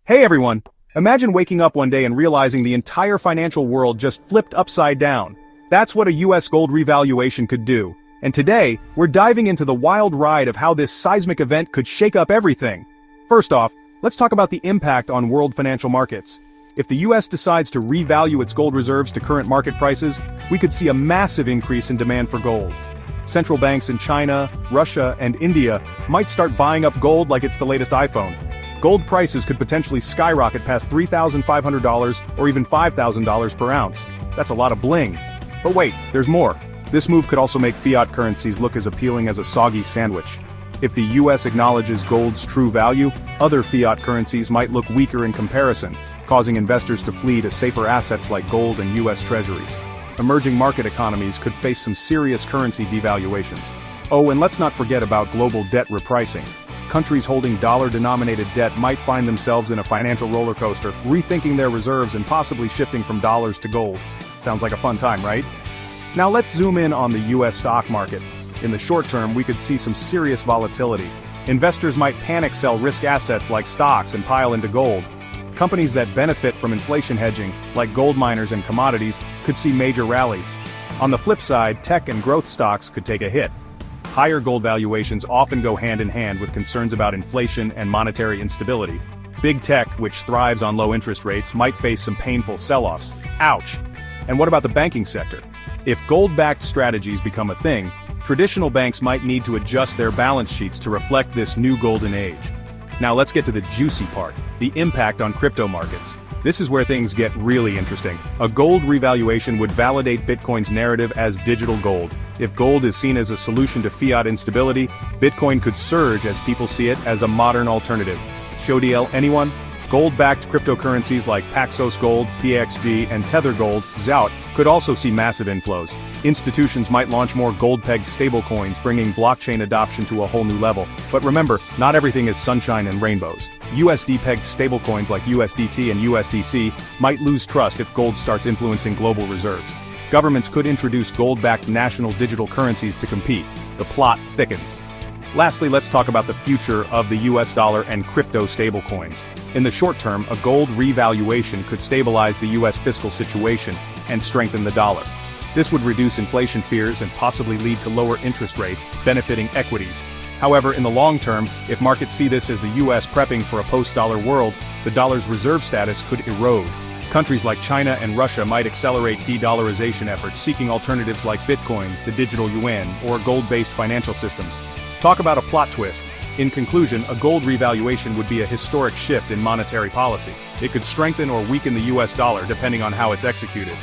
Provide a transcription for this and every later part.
Hey everyone! Imagine waking up one day and realizing the entire financial world just flipped upside down. That's what a US gold revaluation could do. And today, we're diving into the wild ride of how this seismic event could shake up everything. First off, let's talk about the impact on world financial markets. If the US decides to revalue its gold reserves to current market prices, we could see a massive increase in demand for gold. Central banks in China, Russia, and India might start buying up gold like it's the latest iPhone. Gold prices could potentially skyrocket past $3,500 or even $5,000 per ounce. That's a lot of bling. But wait, there's more. This move could also make fiat currencies look as appealing as a soggy sandwich. If the US acknowledges gold's true value, other fiat currencies might look weaker in comparison, causing investors to flee to safer assets like gold and US treasuries. Emerging market economies could face some serious currency devaluations. Oh, and let's not forget about global debt repricing. Countries holding dollar-denominated debt might find themselves in a financial roller coaster, rethinking their reserves and possibly shifting from dollars to gold. Sounds like a fun time, right? Now let's zoom in on the US stock market. In the short term, we could see some serious volatility. Investors might panic sell risk assets like stocks and pile into gold. Companies that benefit from inflation hedging, like gold miners and commodities, could see major rallies. On the flip side, tech and growth stocks could take a hit. Higher gold valuations often go hand in hand with concerns about inflation and monetary instability. Big tech, which thrives on low interest rates, might face some painful sell-offs. Ouch! And what about the banking sector? If gold-backed strategies become a thing, traditional banks might need to adjust their balance sheets to reflect this new golden age. Now let's get to the juicy part, the impact on crypto markets. This is where things get really interesting. A gold revaluation would validate Bitcoin's narrative as digital gold. If gold is seen as a solution to fiat instability, Bitcoin could surge as people see it as a modern alternative. Show deal, anyone? Gold-backed cryptocurrencies like Paxos Gold, PXG, and Tether Gold, ZOUT, could also see massive inflows. Institutions might launch more gold-pegged stablecoins, bringing blockchain adoption to a whole new level. But remember, not everything is sunshine and rainbows. USD-pegged stablecoins like USDT and USDC might lose trust if gold starts influencing global reserves. Governments could introduce gold-backed national digital currencies to compete. The plot thickens. Lastly, let's talk about the future of the US dollar and crypto stablecoins. In the short term, a gold revaluation could stabilize the US fiscal situation and strengthen the dollar. This would reduce inflation fears and possibly lead to lower interest rates, benefiting equities. However, in the long term, if markets see this as the US prepping for a post-dollar world, the dollar's reserve status could erode. Countries like China and Russia might accelerate de-dollarization efforts, seeking alternatives like Bitcoin, the digital yuan, or gold-based financial systems. Talk about a plot twist. In conclusion, a gold revaluation would be a historic shift in monetary policy. It could strengthen or weaken the US dollar depending on how it's executed.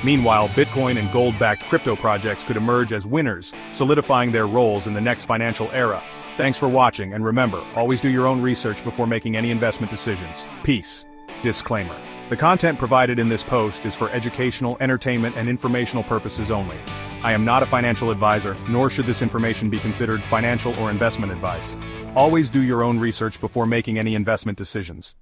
Meanwhile, Bitcoin and gold-backed crypto projects could emerge as winners, solidifying their roles in the next financial era. Thanks for watching, and remember, always do your own research before making any investment decisions. Peace. Disclaimer. The content provided in this post is for educational, entertainment, and informational purposes only. I am not a financial advisor, nor should this information be considered financial or investment advice. Always do your own research before making any investment decisions.